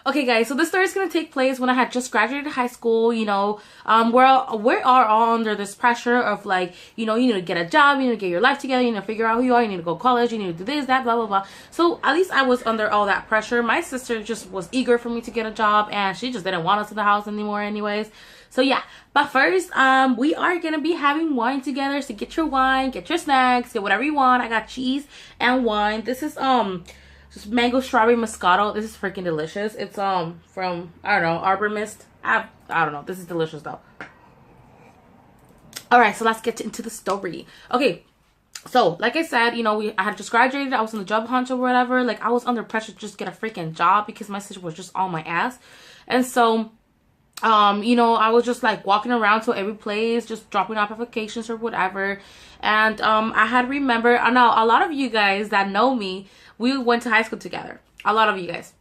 Okay guys, so this story is going to take place when I had just graduated high school. You know, we are all under this pressure of like, you know, you need to get a job, you need to get your life together, you need to figure out who you are, you need to go to college, you need to do this, that, blah, blah, blah. So at least I was under all that pressure. My sister just was eager for me to get a job, and she just didn't want us in the house anymore anyways. So yeah, but first, we are going to be having wine together. So get your wine, get your snacks, get whatever you want. I got cheese and wine. This is, just mango strawberry moscato. This is freaking delicious. It's from, I don't know, Arbor Mist. I don't know. This is delicious though. All right, so let's get into the story. Okay, so like I said, you know, I had just graduated. I was on the job hunt or whatever. Like I was under pressure to just get a freaking job because my sister was just on my ass. And so you know, I was just like walking around to every place, just dropping off applications or whatever. And I had remembered, now a lot of you guys that know me, we went to high school together. A lot of you guys.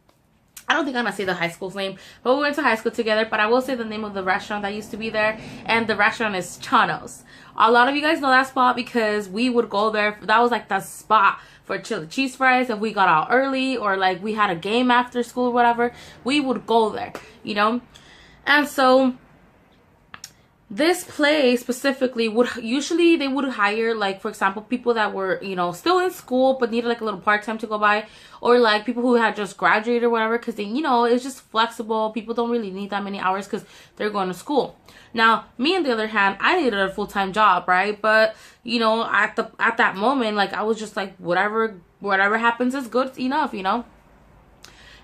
I don't think I'm gonna say the high school's name, but we went to high school together. But I will say the name of the restaurant that used to be there, and the restaurant is Chano's. A lot of you guys know that spot because we would go there. That was like the spot for chili cheese fries. If we got out early or like we had a game after school or whatever, we would go there, you know. And so this place specifically would usually, they would hire, like, for example, people that were, you know, still in school but needed like a little part-time to go by, or like people who had just graduated or whatever, because they, you know, it's just flexible. People don't really need that many hours because they're going to school. Now me on the other hand, I needed a full-time job, right? But you know, at that moment, like I was just like, whatever happens is good enough, you know.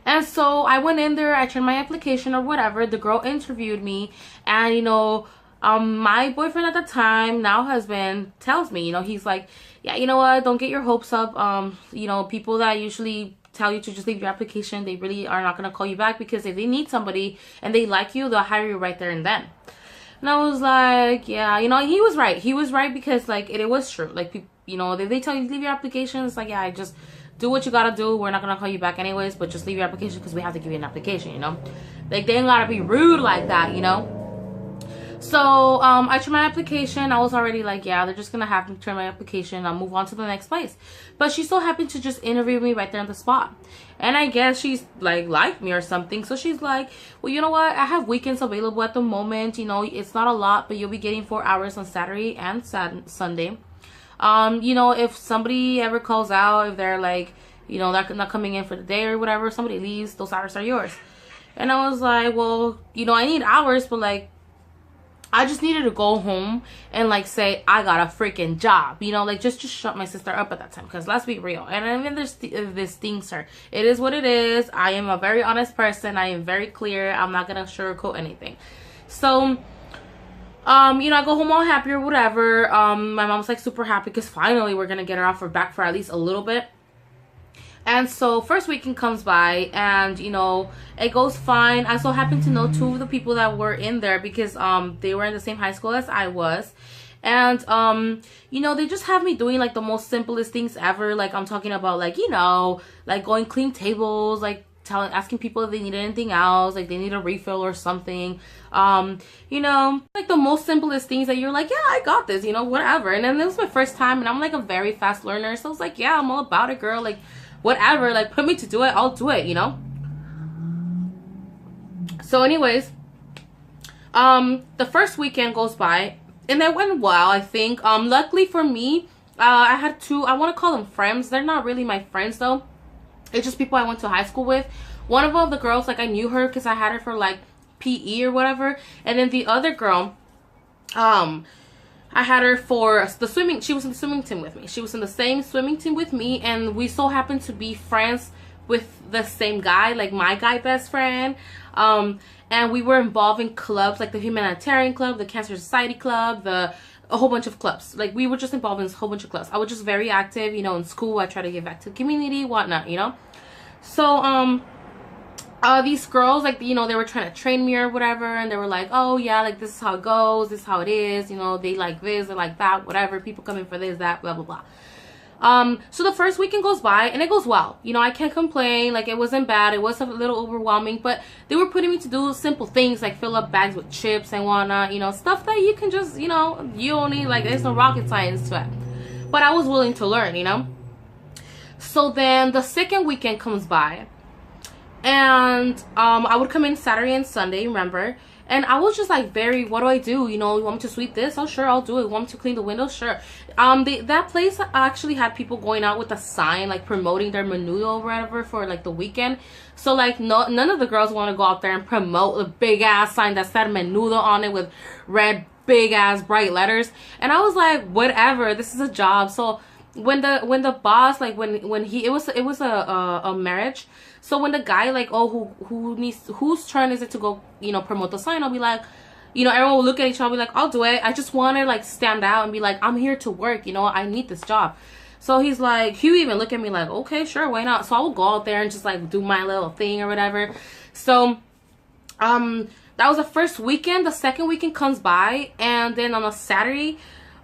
And so I went in there, I turned my application or whatever. The girl interviewed me, and you know, my boyfriend at the time, now husband, tells me, you know, he's like, yeah, you know what, don't get your hopes up. You know, people that usually tell you to just leave your application, they really are not going to call you back, because if they need somebody and they like you, they'll hire you right there and then. And I was like, yeah, you know, he was right. He was right, because like it was true. Like, you know, if they tell you to leave your application, it's like, yeah, I just do what you gotta do. We're not gonna call you back anyways, but just leave your application because we have to give you an application, you know. Like, they ain't gotta be rude like that, you know. So I turned my application. I was already like, yeah, they're just gonna have me turn my application, I'll move on to the next place. But she so happened to just interview me right there on the spot, and I guess she's like liked me or something. So she's like, well, you know what, I have weekends available at the moment, you know, it's not a lot, but you'll be getting 4 hours on Saturday and Sunday. You know, if somebody ever calls out, if they're like, you know, they're not coming in for the day or whatever, somebody leaves, those hours are yours. And I was like, well, you know, I need hours, but like, I just needed to go home and like say I got a freaking job, you know, like just shut my sister up at that time, because let's be real. And even this stings her, it is what it is. I am a very honest person. I am very clear. I'm not gonna sugarcoat anything. So you know, I go home all happy or whatever. My mom's like super happy because finally we're gonna get her off her back for at least a little bit. And so first weekend comes by, and you know, it goes fine. I so happen to know 2 of the people that were in there because they were in the same high school as I was. And you know, they just have me doing like the most simplest things ever. Like, I'm talking about, like, you know, like going clean tables, like asking people if they need anything else, like they need a refill or something. You know, like the most simplest things that you're like, yeah, I got this, you know, whatever. And then this was my first time, and I'm like a very fast learner, so I was like, yeah, I'm all about it, girl, like whatever, like put me to do it, I'll do it, you know. So anyways, the first weekend goes by, and that went well, I think. Luckily for me, I had 2, I want to call them friends. They're not really my friends though. It's just people I went to high school with. One of them, the girls, like I knew her because I had her for like PE or whatever. And then the other girl, I had her for the swimming. She was in the swimming team with me. She was in the same swimming team with me, and we so happened to be friends with the same guy, like my guy best friend. And we were involved in clubs like the Humanitarian Club, the Cancer Society Club, a whole bunch of clubs. Like, we were just involved in a whole bunch of clubs. I was just very active, you know, in school. I try to give back to the community, whatnot, you know. So these girls, like, you know, they were trying to train me or whatever, and they were like, oh yeah, like this is how it goes, this is how it is, you know, they like this, they like that, whatever, people come in for this, that, blah blah blah. So the first weekend goes by, and it goes well, you know, I can't complain. Like, it wasn't bad, it was a little overwhelming, but they were putting me to do simple things like fill up bags with chips and whatnot, you know, stuff that you can just, you know, you don't need, like, there's no rocket science to it, but I was willing to learn, you know. So then the second weekend comes by, And I would come in Saturday and Sunday, remember? And I was just like very, what do I do? You know, you want me to sweep this? Oh, sure, I'll do it. You want me to clean the windows? Sure. That place actually had people going out with a sign, like promoting their menudo or whatever for like the weekend. So like none of the girls want to go out there and promote a big ass sign that said menudo on it with red big ass bright letters. And I was like, whatever, this is a job. So when the boss, like when he, it was a marriage. So when the guy like, oh, whose turn is it to go, you know, promote the sign, I'll be like, you know, everyone will look at each other, I'll be like, I'll do it. I just want to like stand out and be like, I'm here to work, you know, I need this job. So he's like, he would even look at me like, okay, sure, why not? So I will go out there and just like do my little thing or whatever. So that was the first weekend. The second weekend comes by, and then on a Saturday,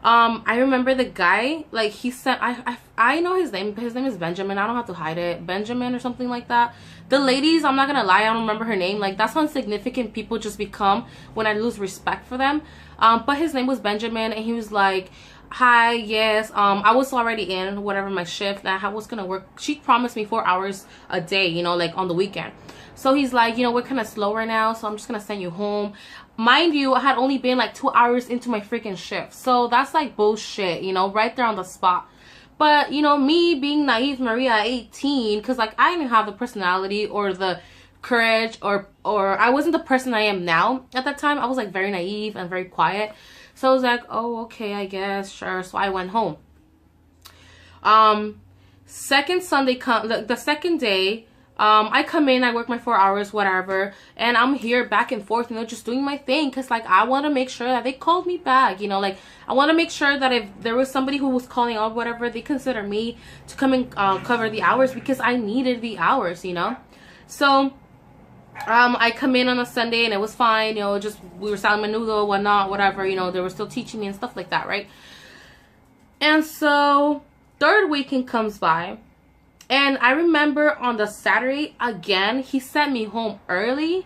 I remember the guy, like, he sent, I know his name is Benjamin. I don't have to hide it. Benjamin or something like that. The ladies, I'm not gonna lie, I don't remember her name. Like, that's how insignificant people just become when I lose respect for them. But his name was Benjamin, and he was like, hi, yes, I was already in whatever my shift that I was gonna work. She promised me 4 hours a day, you know, like on the weekend. So he's like, you know, we're kind of slow right now, so I'm just gonna send you home. Mind you, I had only been like 2 hours into my freaking shift, so that's like bullshit, you know, right there on the spot. But you know, me being naive Maria at 18, because like I didn't have the personality or the courage, or I wasn't the person I am now at that time. I was like very naive and very quiet. So I was like, oh, okay, I guess, sure. So I went home. Second Sunday, the second day, I come in, I work my 4 hours, whatever, and I'm here back and forth, you know, just doing my thing, because like I want to make sure that they called me back, you know, like I want to make sure that if there was somebody who was calling out, whatever, they consider me to come and cover the hours, because I needed the hours, you know. So I come in on a Sunday and it was fine, you know, just we were selling menudo, whatnot, whatever, you know, they were still teaching me and stuff like that, right? And so third weekend comes by, and I remember on the Saturday, again, he sent me home early.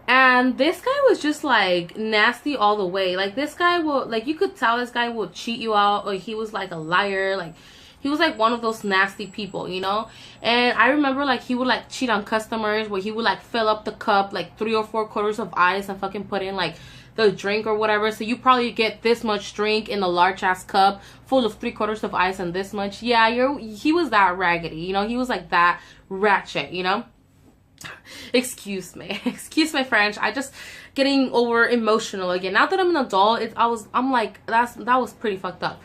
And this guy was just like nasty all the way. Like this guy will, like you could tell this guy will cheat you out, or he was like a liar. Like he was like one of those nasty people, you know. And I remember like he would like cheat on customers, where he would like fill up the cup like 3 or 4 quarters of ice and fucking put in like the drink or whatever. So you probably get this much drink in a large ass cup full of 3 quarters of ice and this much. Yeah, he was that raggedy, you know. He was like that ratchet, you know. Excuse me French. I just getting over emotional again now that I'm an adult. I'm like, that was pretty fucked up.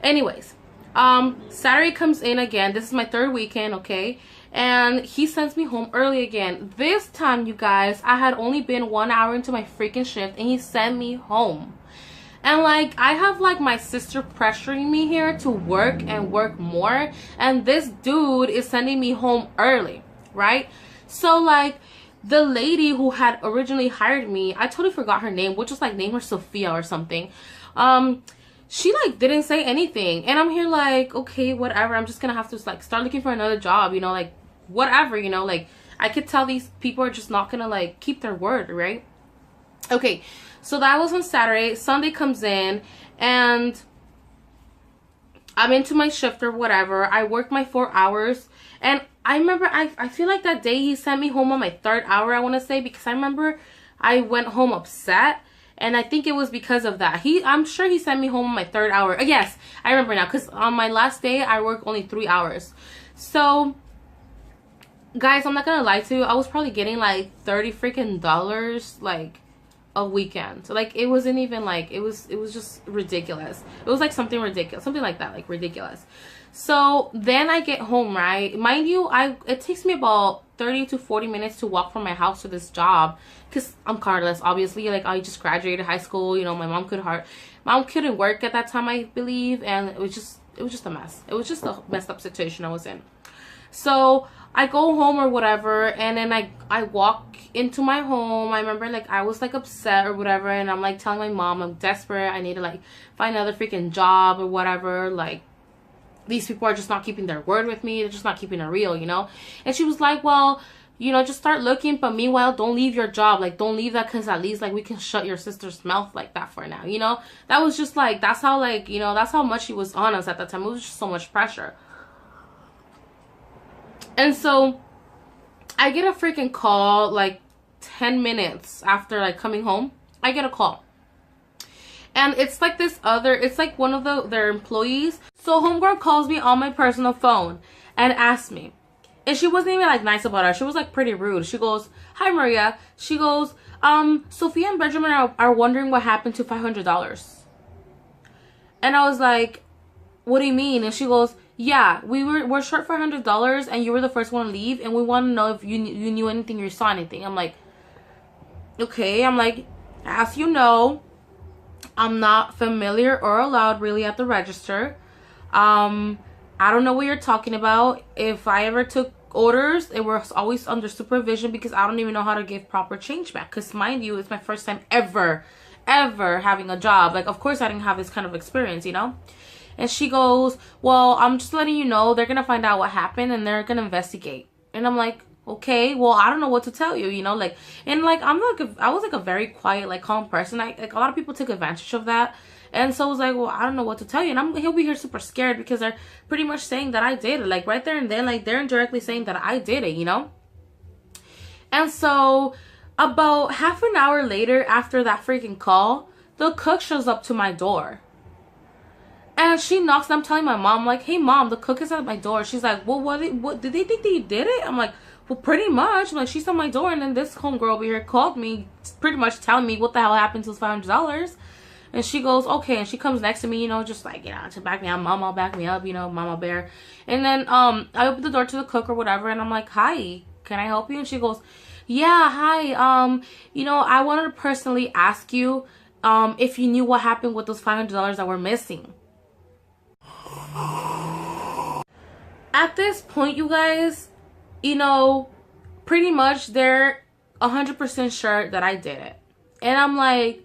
Anyways, Saturday comes in again. This is my third weekend, okay, and he sends me home early again. This time, you guys, I had only been 1 hour into my freaking shift, and he sent me home. And like, I have like my sister pressuring me here to work and work more, and this dude is sending me home early, right? So like the lady who had originally hired me, I totally forgot her name, which was like name her Sophia or something. She like didn't say anything, and I'm here like, okay, whatever, I'm just gonna have to like start looking for another job, you know, like whatever, you know, like I could tell these people are just not gonna like keep their word, right? Okay, so that was on Saturday. Sunday comes in, and I'm into my shift or whatever. I work my 4 hours, and I remember I feel like that day he sent me home on my 3rd hour, I want to say, because I remember I went home upset, and I think it was because of that. I'm sure he sent me home on my 3rd hour. Yes, I remember now, because on my last day I worked only 3 hours. So guys, I'm not gonna lie to you, I was probably getting like $30 freaking like a weekend. So like it wasn't even like, it was just ridiculous. It was like something ridiculous, something like that, like ridiculous. So then I get home, right? Mind you, it takes me about 30 to 40 minutes to walk from my house to this job, because I'm carless, obviously. Like I just graduated high school, you know. My mom couldn't work at that time, I believe, and it was just a mess. It was just a messed up situation I was in. So I go home or whatever, and then I walk into my home. I remember like I was like upset or whatever, and I'm like telling my mom I'm desperate, I need to like find another freaking job or whatever. Like these people are just not keeping their word with me, they're just not keeping it real, you know. And she was like, well, you know, just start looking, but meanwhile don't leave your job, like don't leave that, because at least like we can shut your sister's mouth like that for now, you know. That was just like, that's how, like, you know, that's how much she was on us at that time. It was just so much pressure. And so I get a freaking call like 10 minutes after like coming home. I get a call. And it's like it's like one of their employees. So homegirl calls me on my personal phone and asks me. And she wasn't even like nice about her. She was like pretty rude. She goes, "Hi Maria." She goes, "Sophia and Benjamin are wondering what happened to $500. And I was like, "What do you mean?" And she goes, "Yeah, we're short $500 and you were the first one to leave, and we want to know if you knew anything or you saw anything." I'm like, okay. I'm like, as you know, I'm not familiar or allowed really at the register. I don't know what you're talking about. If I ever took orders, it was always under supervision because I don't even know how to give proper change back. Because mind you, it's my first time ever having a job. Like, of course I didn't have this kind of experience, you know? And she goes, "Well, I'm just letting you know they're going to find out what happened and they're going to investigate." And I'm like, okay, well, I don't know what to tell you, you know? Like, and like, I was like a very quiet, like calm person. Like a lot of people took advantage of that. And so I was like, well, I don't know what to tell you. And he'll be here super scared because they're pretty much saying that I did it. Like right there and then, like they're indirectly saying that I did it, you know? And so about half an hour later after that freaking call, the cook shows up to my door. And she knocks and I'm telling my mom, like, "Hey mom, the cook is at my door." She's like, "Well, what did they think that you did it?" I'm like, "Well, pretty much." I'm like, "She's at my door." And then this homegirl over here called me, pretty much telling me what the hell happened to those $500. And she goes, "Okay." And she comes next to me, you know, just like, you know, to back me up. "Mama, back me up," you know, mama bear. And then I open the door to the cook or whatever, and I'm like, "Hi, can I help you?" And she goes, "Yeah, hi. You know, I wanted to personally ask you if you knew what happened with those $500 that were missing." At this point, you guys, you know, pretty much they're 100% sure that I did it. And I'm like,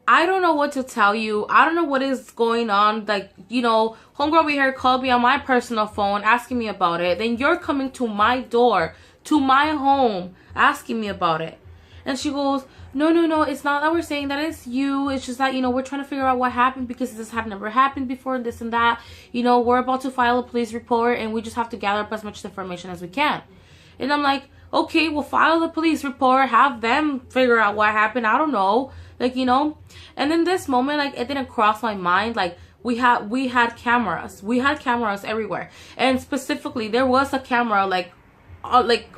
I don't know what to tell you. I don't know what is going on. Like, you know, homegirl over here called me on my personal phone asking me about it. Then you're coming to my door, to my home, asking me about it. And she goes, no, it's not that we're saying that it's you. It's just that, you know, we're trying to figure out what happened because this had never happened before, this and that. You know, we're about to file a police report and we just have to gather up as much information as we can. And I'm like, okay, we'll file the police report, have them figure out what happened. I don't know. Like, you know. And then this moment, like, it didn't cross my mind. Like, we had cameras. We had cameras everywhere. And specifically, there was a camera, like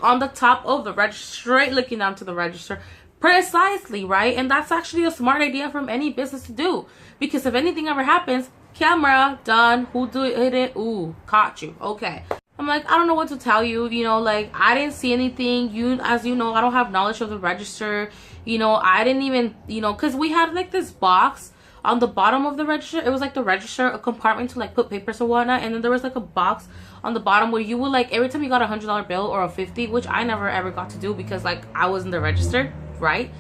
on the top of the register, straight looking down to the register. Precisely, right? And that's actually a smart idea from any business to do. Because if anything ever happens, camera, done. Who did it? Ooh, caught you. Okay. I'm like, I don't know what to tell you. You know, like, I didn't see anything. As you know, I don't have knowledge of the register. You know, I didn't even, you know, because we had like this box on the bottom of the register. It was like the register, a compartment to like put papers or whatnot. And then there was like a box on the bottom where you would like, every time you got $100 bill or a 50, which I never ever got to do because like I was in the register, right?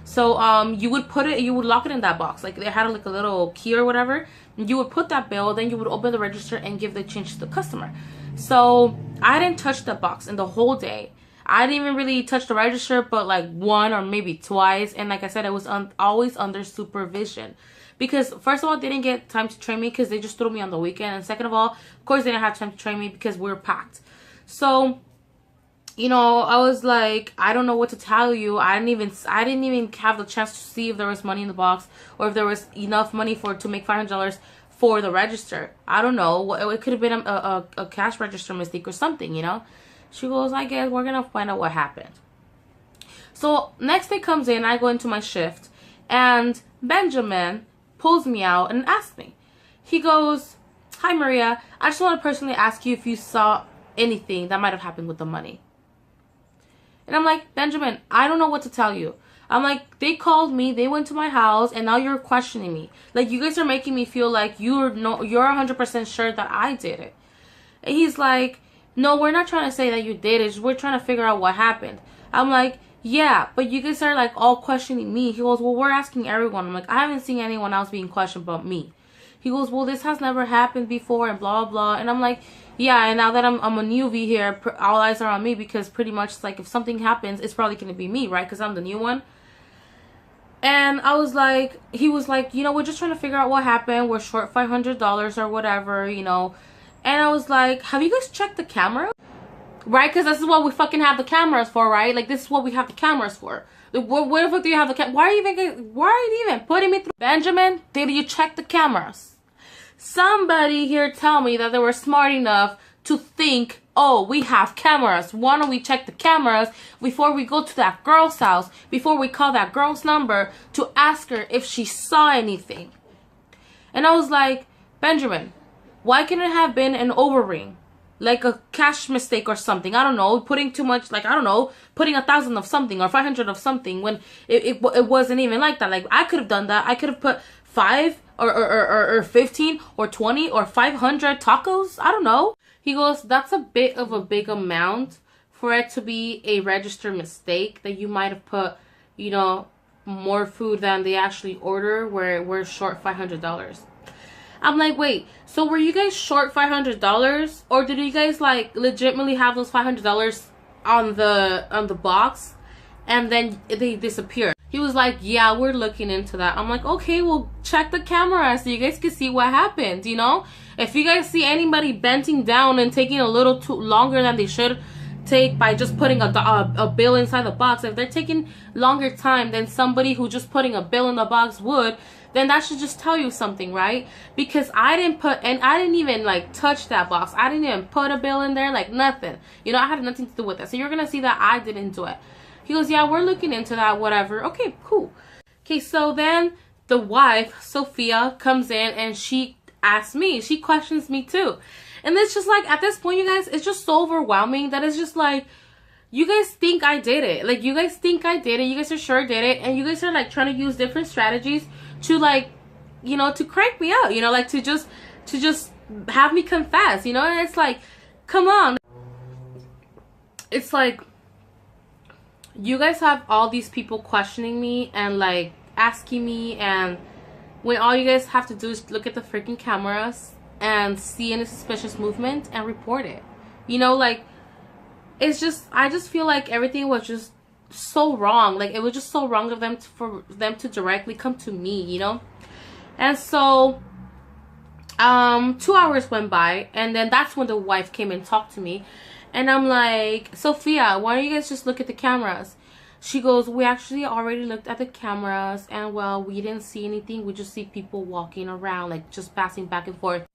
So you would put it, you would lock it in that box. Like they had like a little key or whatever. You would put that bill, then you would open the register and give the change to the customer. So I didn't touch the box in the whole day. I didn't even really touch the register, but like one or maybe twice. And like I said, it was always under supervision. Because first of all, they didn't get time to train me because they just threw me on the weekend. And second of all, of course, they didn't have time to train me because we were packed. So, you know, I was like, I don't know what to tell you. I didn't even have the chance to see if there was money in the box or if there was enough money to make $500 for the register. I don't know. It could have been a cash register mistake or something, you know. She goes, I guess we're gonna find out what happened. So next day comes in, I go into my shift, and Benjamin pulls me out and asks me. He goes, "Hi Maria, I just want to personally ask you if you saw anything that might have happened with the money." And I'm like, Benjamin, I don't know what to tell you. I'm like, they called me, they went to my house, and now you're questioning me. Like, you guys are making me feel like you're 100% sure that I did it. And he's like, no, we're not trying to say that you did it. We're trying to figure out what happened. I'm like, yeah, but you guys are like all questioning me. He goes, well, we're asking everyone. I'm like, I haven't seen anyone else being questioned but me. He goes, well, this has never happened before and blah, blah. And I'm like, yeah, and now that I'm a newbie here, all eyes are on me because pretty much like if something happens, it's probably going to be me, right? Because I'm the new one. And I was like, he was like, you know, we're just trying to figure out what happened. We're short $500 or whatever, you know. And I was like, have you guys checked the camera? Right? Because this is what we fucking have the cameras for, right? Like, this is what we have the cameras for. Like, what the fuck do you have the why are you even putting me through? Benjamin, did you check the cameras? Somebody here tell me that they were smart enough to think, oh, we have cameras. Why don't we check the cameras before we go to that girl's house, before we call that girl's number to ask her if she saw anything? And I was like, Benjamin, why can't it have been an overring? Like a cash mistake or something. I don't know. Putting too much, like, I don't know, putting 1,000 of something or 500 of something when it wasn't even like that. Like, I could have done that. I could have put 5 or 15 or 20 or 500 tacos. I don't know. He goes, that's a bit of a big amount for it to be a register mistake that you might have put, you know, more food than they actually order where we're short $500. I'm like, wait, so were you guys short $500 or did you guys like legitimately have those $500 on the box and then they disappeared? He was like, yeah, we're looking into that. I'm like, okay, well, check the camera so you guys can see what happened, you know? If you guys see anybody bending down and taking a little too longer than they should take by just putting a bill inside the box, if they're taking longer time than somebody who just putting a bill in the box would, then that should just tell you something, right? Because I didn't even like touch that box. I didn't even put a bill in there, like nothing. You know, I had nothing to do with that. So you're gonna see that I didn't do it. He goes, yeah, we're looking into that, whatever. Okay, cool. Okay, so then the wife, Sophia, comes in and she asks me, she questions me too. And it's just like, at this point, you guys, it's just so overwhelming that it's just like, you guys think I did it. Like, you guys think I did it. You guys are sure I did it. And you guys are like trying to use different strategies to like, you know, to crank me out, you know, like to just have me confess, you know. And it's like, come on. It's like, you guys have all these people questioning me and like asking me, and when all you guys have to do is look at the freaking cameras and see any suspicious movement and report it, you know. Like, it's just, I just feel like everything was just so wrong. Like, it was just so wrong of them for them to directly come to me, you know. And so 2 hours went by, and then that's when the wife came and talked to me. And I'm like, Sophia, why don't you guys just look at the cameras? She goes, we actually already looked at the cameras, and well, we didn't see anything. We just see people walking around, like just passing back and forth.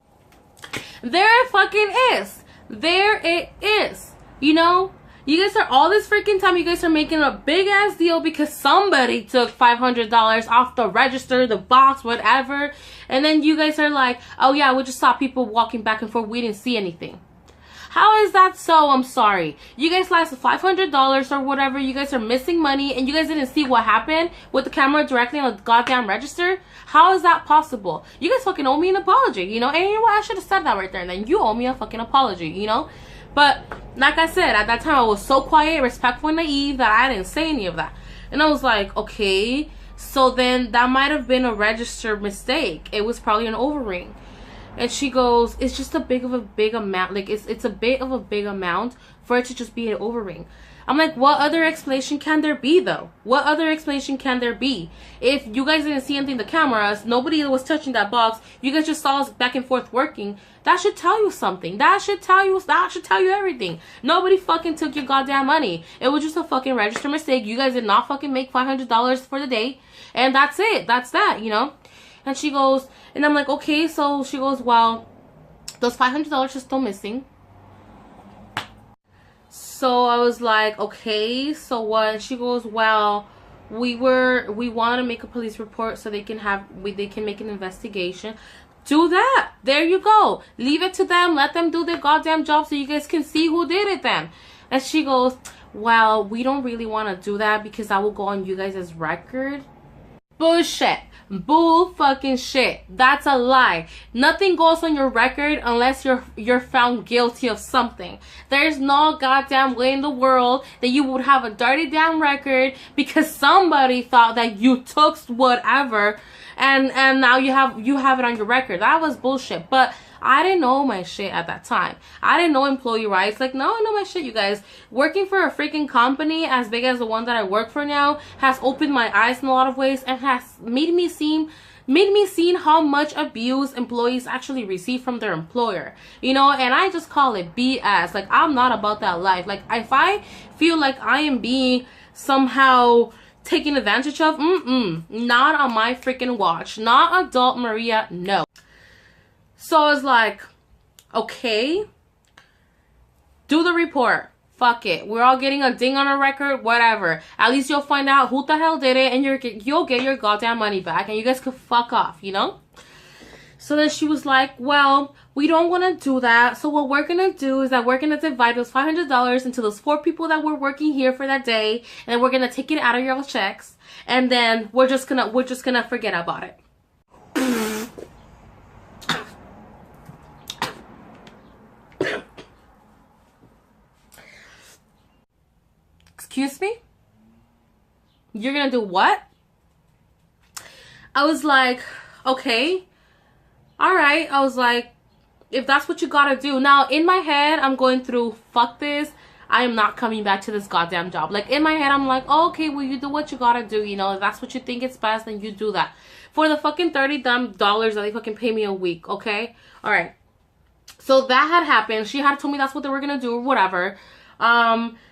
There it fucking is. There it is. You know, you guys are all this freaking time, you guys are making a big ass deal because somebody took $500 off the register, the box, whatever. And then you guys are like, oh yeah, we just saw people walking back and forth. We didn't see anything. How is that so? I'm sorry. You guys lost $500 or whatever. You guys are missing money and you guys didn't see what happened with the camera directly on the goddamn register? How is that possible? You guys fucking owe me an apology, you know? And you know what? I should have said that right there. And then you owe me a fucking apology, you know? But like I said, at that time I was so quiet, respectful, and naive that I didn't say any of that. And I was like, okay, so then that might have been a register mistake. It was probably an overring. And she goes, it's just a big amount. Like, it's a bit of a big amount for it to just be an overring. I'm like, what other explanation can there be, though? What other explanation can there be? If you guys didn't see anything in the cameras, nobody was touching that box, you guys just saw us back and forth working, that should tell you something. That should tell you everything. Nobody fucking took your goddamn money. It was just a fucking register mistake. You guys did not fucking make $500 for the day. And that's it. That's that, you know? And she goes, and I'm like, okay. So she goes, well, those $500 are still missing. So I was like, okay, so what? And she goes, well, we want to make a police report so they can make an investigation. Do that. There you go. Leave it to them. Let them do their goddamn job so you guys can see who did it then. And she goes, well, we don't really want to do that because that will go on you guys' record. Bullshit. Bull fucking shit. That's a lie. Nothing goes on your record unless you're found guilty of something. There's no goddamn way in the world that you would have a dirty damn record because somebody thought that you took whatever and now you have it on your record. That was bullshit. But I didn't know my shit at that time. I didn't know employee rights. Like, no, I know my shit, you guys. Working for a freaking company as big as the one that I work for now has opened my eyes in a lot of ways and has made me seem, made me see how much abuse employees actually receive from their employer, you know. And I just call it BS. Like, I'm not about that life. Like, if I feel like I am being somehow taken advantage of, not on my freaking watch. Not adult Maria, no. So I was like, okay, do the report. Fuck it. We're all getting a ding on our record, whatever. At least you'll find out who the hell did it, and you'll get your goddamn money back, and you guys could fuck off, you know? So then she was like, well, we don't want to do that. So what we're going to do is that we're going to divide those $500 into those 4 people that were working here for that day, and we're going to take it out of your checks, and then we're just going to forget about it. Excuse me? You're gonna do what? I was like, okay, all right. I was like, if that's what you gotta do. Now, in my head, I'm going through, fuck this. I am not coming back to this goddamn job. Like, in my head, I'm like, oh, okay, well, you do what you gotta do. You know, if that's what you think is best, then you do that. For the fucking $30 that they fucking pay me a week, okay? All right. So that had happened. She had told me that's what they were gonna do or whatever.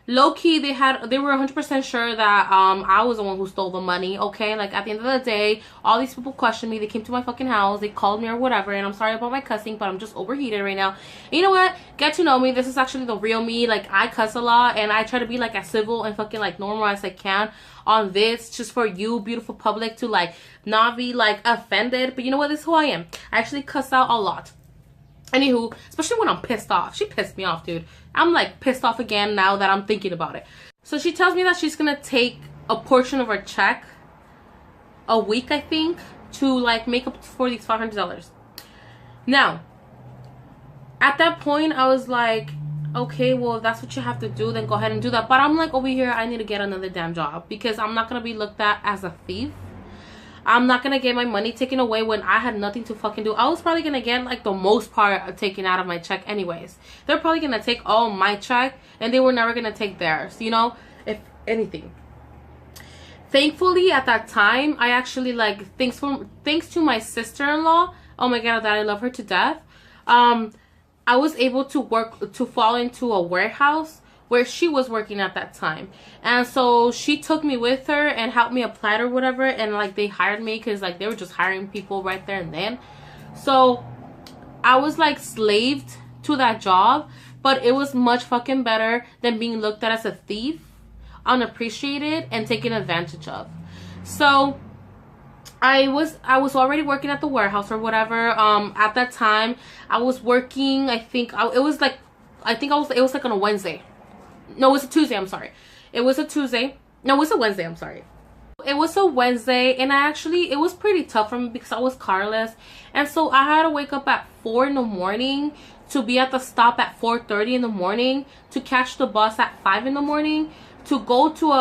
Low key, they were 100% sure that I was the one who stole the money, okay? Like, at the end of the day, all these people questioned me. They came to my fucking house, they called me or whatever, and I'm sorry about my cussing, but I'm just overheated right now. And you know what? Get to know me. This is actually the real me. Like, I cuss a lot, and I try to be like as civil and fucking like normal as I can on this, just for you beautiful public to like not be like offended. But you know what? This is who I am. I actually cuss out a lot. Anywho, especially when I'm pissed off. She pissed me off, dude. I'm like pissed off again now that I'm thinking about it. So she tells me that she's gonna take a portion of her check a week, I think, to like make up for these $500. Now, at that point, I was like, okay, well, if that's what you have to do, then go ahead and do that. But I'm like, over here, I need to get another damn job because I'm not gonna be looked at as a thief. I'm not gonna get my money taken away when I had nothing to fucking do. I was probably gonna get like the most part taken out of my check anyways. They're probably gonna take all my check and they were never gonna take theirs, you know, if anything. Thankfully, at that time, I actually, like, thanks to my sister-in-law, oh my god, that I love her to death, I was able to fall into a warehouse where she was working at that time. And so she took me with her and helped me apply or whatever, and like they hired me because like they were just hiring people right there and then. So I was like slaved to that job, but it was much fucking better than being looked at as a thief, unappreciated, and taken advantage of. So I was already working at the warehouse or whatever. At that time I was working, I think it was like on a Wednesday. No, it was a Tuesday, I'm sorry. It was a Tuesday. No, it was a Wednesday, I'm sorry. It was a Wednesday, and it was pretty tough for me because I was carless. And so I had to wake up at 4 in the morning to be at the stop at 4:30 in the morning, to catch the bus at 5 in the morning, to go to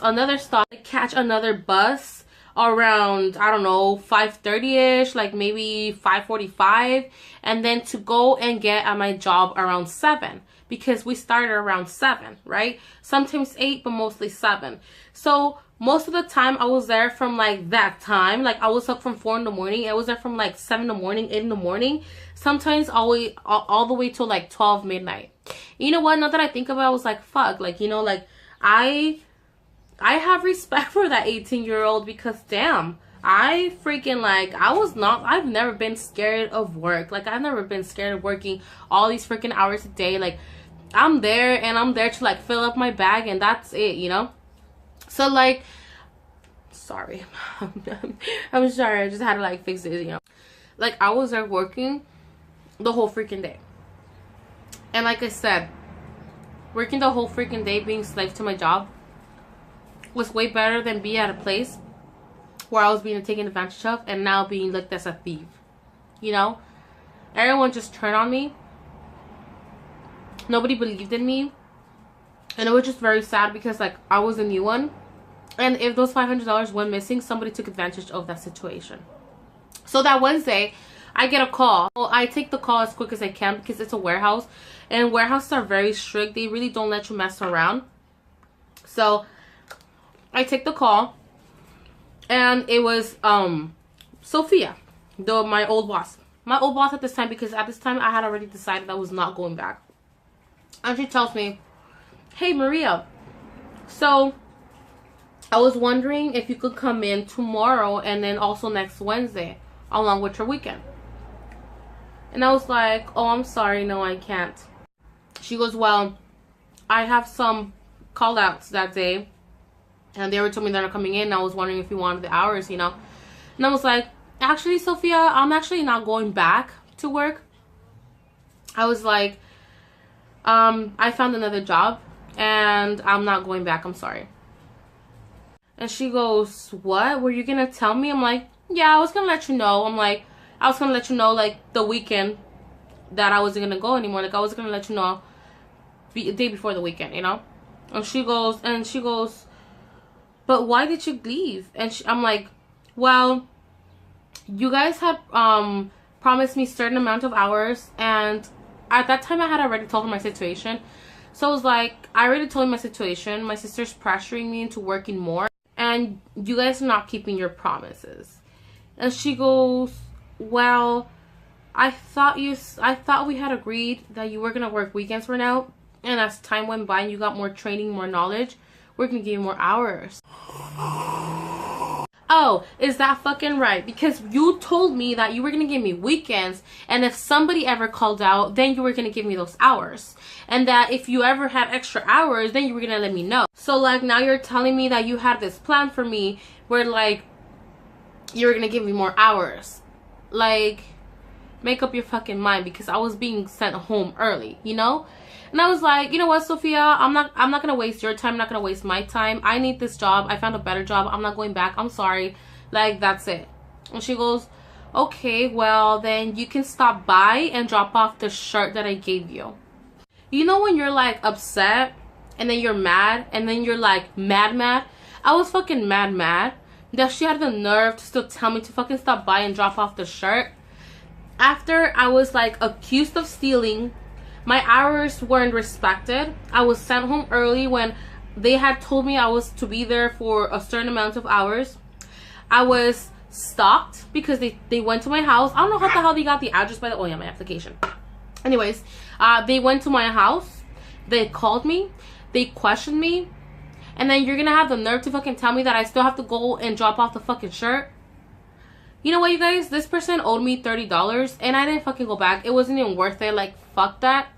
another stop, catch another bus around, I don't know, 5:30ish, like maybe 5:45, and then to go and get at my job around 7. Because we started around 7, right? Sometimes 8, but mostly 7. So most of the time I was there from like that time. Like I was up from 4 in the morning. I was there from like 7 in the morning, 8 in the morning. Sometimes all the way till like 12 midnight. You know what? Now that I think about it, I was like, fuck. Like, you know, like I have respect for that 18-year-old because damn. I freaking like, I've never been scared of work. Like I've never been scared of working all these freaking hours a day. Like I'm there to like fill up my bag and that's it, you know? So like, sorry. I'm sorry, I just had to like fix it, you know? Like I was there working the whole freaking day. And like I said, working the whole freaking day, being slave to my job was way better than being at a place where I was being taken advantage of and now being looked as a thief. You know? Everyone just turned on me. Nobody believed in me. And it was just very sad because like I was a new one. And if those $500 went missing, somebody took advantage of that situation. So that Wednesday, I get a call. Well, I take the call as quick as I can because it's a warehouse. And warehouses are very strict. They really don't let you mess around. So I take the call. And it was Sophia, my old boss. My old boss at this time, because at this time I had already decided I was not going back. And she tells me, hey Maria, so I was wondering if you could come in tomorrow and then also next Wednesday along with your weekend. And I was like, oh, I'm sorry, no, I can't. She goes, well, I have some call outs that day and they were told me they're not coming in. I was wondering if you wanted the hours, you know. And I was like, actually, Sophia, I'm actually not going back to work. I was like, I found another job and I'm not going back. I'm sorry. And she goes, what? Were you going to tell me? I'm like, yeah, I was going to let you know. I'm like, I was going to let you know, like, the weekend that I wasn't going to go anymore. Like, I was going to let you know the day before the weekend, you know? And she goes, but why did you leave? And I'm like, well, you guys had promised me a certain amount of hours. And at that time, I had already told her my situation. So I was like, I already told you my situation. My sister's pressuring me into working more. And you guys are not keeping your promises. And she goes, well, I thought we had agreed that you were going to work weekends for now. And as time went by and you got more training, more knowledge, we're going to give you more hours. Oh, is that fucking right? Because you told me that you were going to give me weekends. And if somebody ever called out, then you were going to give me those hours. And that if you ever had extra hours, then you were going to let me know. So, like, now you're telling me that you had this plan for me where, like, you were going to give me more hours. Like, make up your fucking mind, because I was being sent home early, you know? And I was like, you know what, Sophia, I'm not going to waste your time. I'm not going to waste my time. I need this job. I found a better job. I'm not going back. I'm sorry. Like, that's it. And she goes, okay, well, then you can stop by and drop off the shirt that I gave you. You know when you're, like, upset and then you're mad and then you're, like, mad? I was fucking mad that she had the nerve to still tell me to fucking stop by and drop off the shirt. After I was, like, accused of stealing, my hours weren't respected. I was sent home early when they had told me I was to be there for a certain amount of hours. I was stalked because they went to my house. I don't know how the hell they got the address by the... Oh, yeah, my application. Anyways, they went to my house. They called me. They questioned me. And then you're going to have the nerve to fucking tell me that I still have to go and drop off the fucking shirt. You know what, you guys? This person owed me $30 and I didn't fucking go back. It wasn't even worth it. Like, fuck that.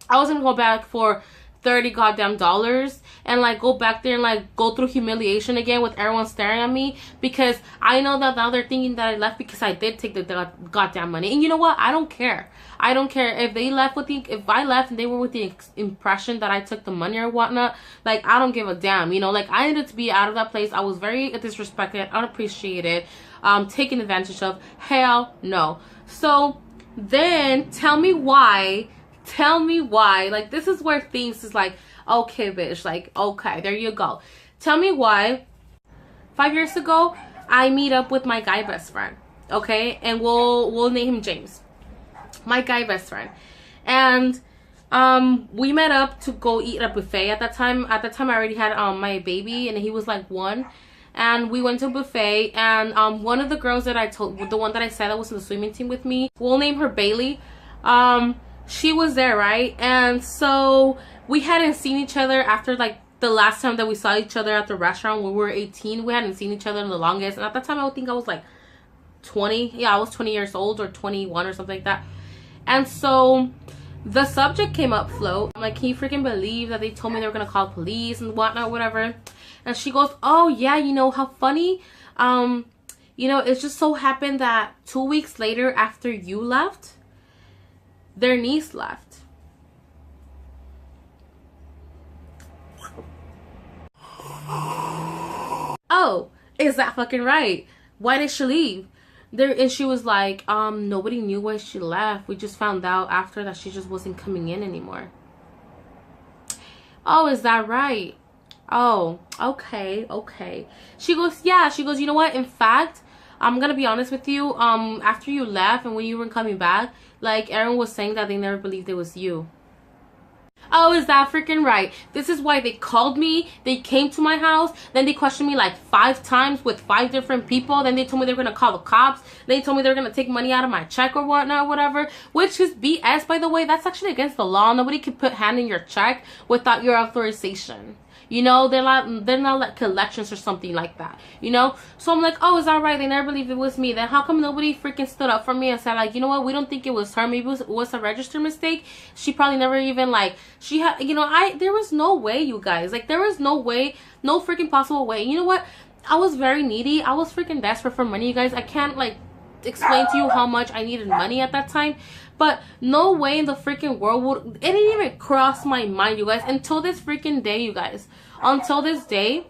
I wasn't gonna go back for $30 goddamn dollars and, like, go back there and, like, go through humiliation again with everyone staring at me, because I know that now they're thinking that I left because I did take the goddamn money. And you know what? I don't care. I don't care if they left with the... If I left and they were with the impression that I took the money or whatnot, like, I don't give a damn, you know? Like, I needed to be out of that place. I was very disrespected, unappreciated, taken advantage of. Hell no. So then tell me why, like, this is where things is like, okay, bitch, like, okay, there you go. Tell me why 5 years ago I meet up with my guy best friend, okay, and we'll name him James, my guy best friend, and we met up to go eat at a buffet. At that time I already had my baby and he was like 1. And we went to a buffet, and one of the girls that I told, the one that I said that was in the swimming team with me, we'll name her Bailey, she was there, right? And so we hadn't seen each other after, like, the last time that we saw each other at the restaurant when we were 18. We hadn't seen each other in the longest. And at that time, I would think I was like 20. Yeah, I was 20 years old or 21 or something like that. And so the subject came up, Flo. I'm like, can you freaking believe that they told me they were going to call police and whatnot, whatever. And she goes, oh, yeah, you know, how funny. You know, it just so happened that 2 weeks later after you left, their niece left. Oh, is that fucking right? Why did she leave? And she was like, nobody knew why she left. We just found out after that she just wasn't coming in anymore. Oh, is that right? Oh, okay. She goes, yeah. She goes, you know what? In fact, I'm gonna be honest with you. After you left and when you weren't coming back, like, everyone was saying that they never believed it was you. Oh, is that freaking right? This is why they called me. They came to my house. Then they questioned me like 5 times with 5 different people. Then they told me they were going to call the cops. They told me they were going to take money out of my check or whatnot, whatever. Which is BS, by the way. That's actually against the law. Nobody can put hand in your check without your authorization. You know, they're not like collections or something like that, you know? So I'm like, oh, is that right? They never believed it was me. Then how come nobody freaking stood up for me and said, like, you know what? We don't think it was her. Maybe it was a register mistake. She probably never even, like, she had, you know, there was no way, you guys. Like, there was no way, no freaking possible way. You know what? I was very needy. I was freaking desperate for money, you guys. I can't, like, explain to you how much I needed money at that time. But no way in the freaking world would it didn't even cross my mind, you guys, until this freaking day, you guys. Until this day,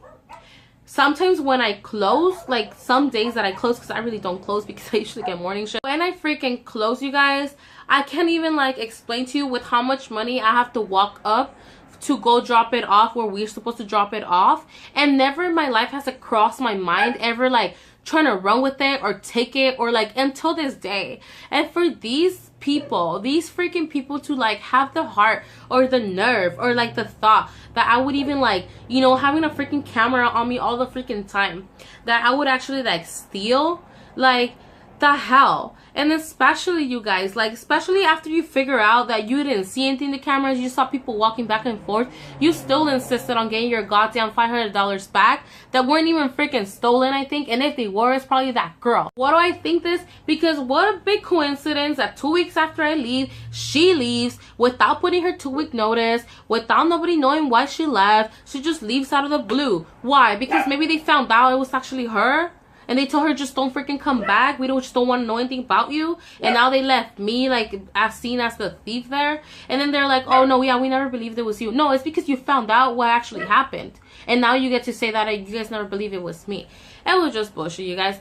sometimes when I close, like some days that I close, because I really don't close because I usually get morning shift. When I freaking close, you guys, I can't even like explain to you with how much money I have to walk up to go drop it off where we're supposed to drop it off. And never in my life has it crossed my mind ever like trying to run with it or take it, or like until this day. And for these people, these freaking people to like have the heart or the nerve or like the thought that I would even like, you know, having a freaking camera on me all the freaking time, that I would actually like steal, like the hell. And especially, you guys, like especially after you figure out that you didn't see anything in the cameras, you saw people walking back and forth, you still insisted on getting your goddamn $500 back that weren't even freaking stolen, I think. And if they were, it's probably that girl. What do I think this? Because what a big coincidence that 2 weeks after I leave, she leaves without putting her 2-week notice, without nobody knowing why she left. She just leaves out of the blue. Why? Because maybe they found out it was actually her. And they told her, just don't freaking come back. Just don't want to know anything about you. And now they left me, like, as seen as the thief there. And then they're like, oh, no, yeah, we never believed it was you. No, it's because you found out what actually happened. And now you get to say that you guys never believed it was me. It was just bullshit, you guys.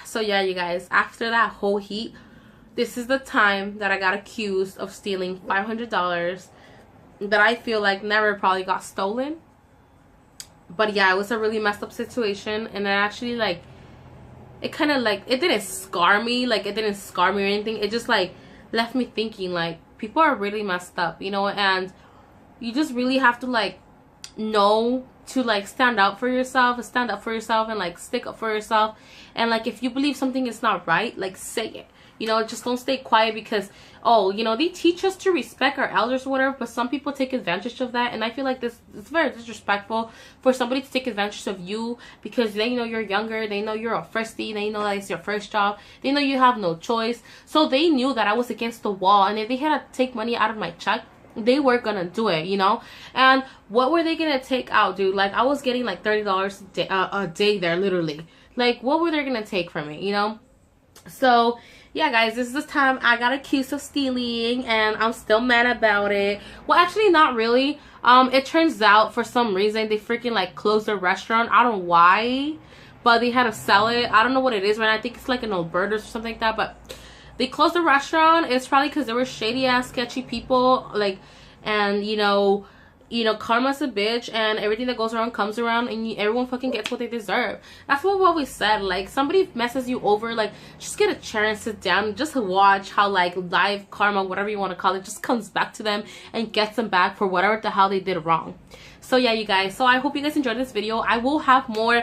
So, yeah, you guys, after that whole heat, this is the time that I got accused of stealing $500 that I feel like never probably got stolen. But yeah, it was a really messed up situation, and it actually like it kind of like it didn't scar me, like it didn't scar me or anything. It just like left me thinking like people are really messed up, you know, and you just really have to like know to like stand up for yourself and like stick up for yourself. And like if you believe something is not right, like say it. You know, just don't stay quiet because, oh, you know, they teach us to respect our elders or whatever, but some people take advantage of that. And I feel like this is very disrespectful for somebody to take advantage of you because they know you're younger, they know you're a frestie, they know that it's your first job, they know you have no choice. So they knew that I was against the wall, and if they had to take money out of my check, they were gonna do it, you know. And what were they gonna take out, dude? Like I was getting like $30 a day there, literally. Like what were they gonna take from me, you know? So yeah, guys, this is the time I got accused of stealing, and I'm still mad about it. Well, actually, not really. It turns out for some reason they freaking like closed the restaurant. I don't know why, but they had to sell it. I don't know what it is, man. I think it's like an Alberta's or something like that. But they closed the restaurant. It's probably because there were shady ass, sketchy people, like, and you know, karma's a bitch, and everything that goes around comes around, and everyone fucking gets what they deserve. That's what we always said. Like, somebody messes you over, like, just get a chair and sit down and just watch how, like, live karma, whatever you want to call it, just comes back to them and gets them back for whatever the hell they did wrong. So yeah, you guys, so I hope you guys enjoyed this video. I will have more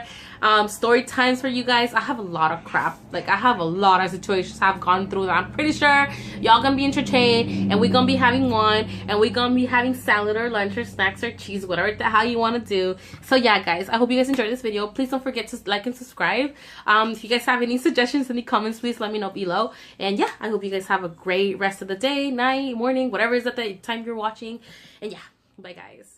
story times for you guys. I have a lot of crap, like I have a lot of situations I've gone through that I'm pretty sure y'all gonna be entertained, and we're gonna be having one, and we're gonna be having salad or lunch or snacks or cheese, whatever the hell you want to do. So yeah, guys, I hope you guys enjoyed this video. Please don't forget to like and subscribe. If you guys have any suggestions in the comments, please let me know below. And yeah, I hope you guys have a great rest of the day, night, morning, whatever is at the time you're watching. And yeah, bye guys.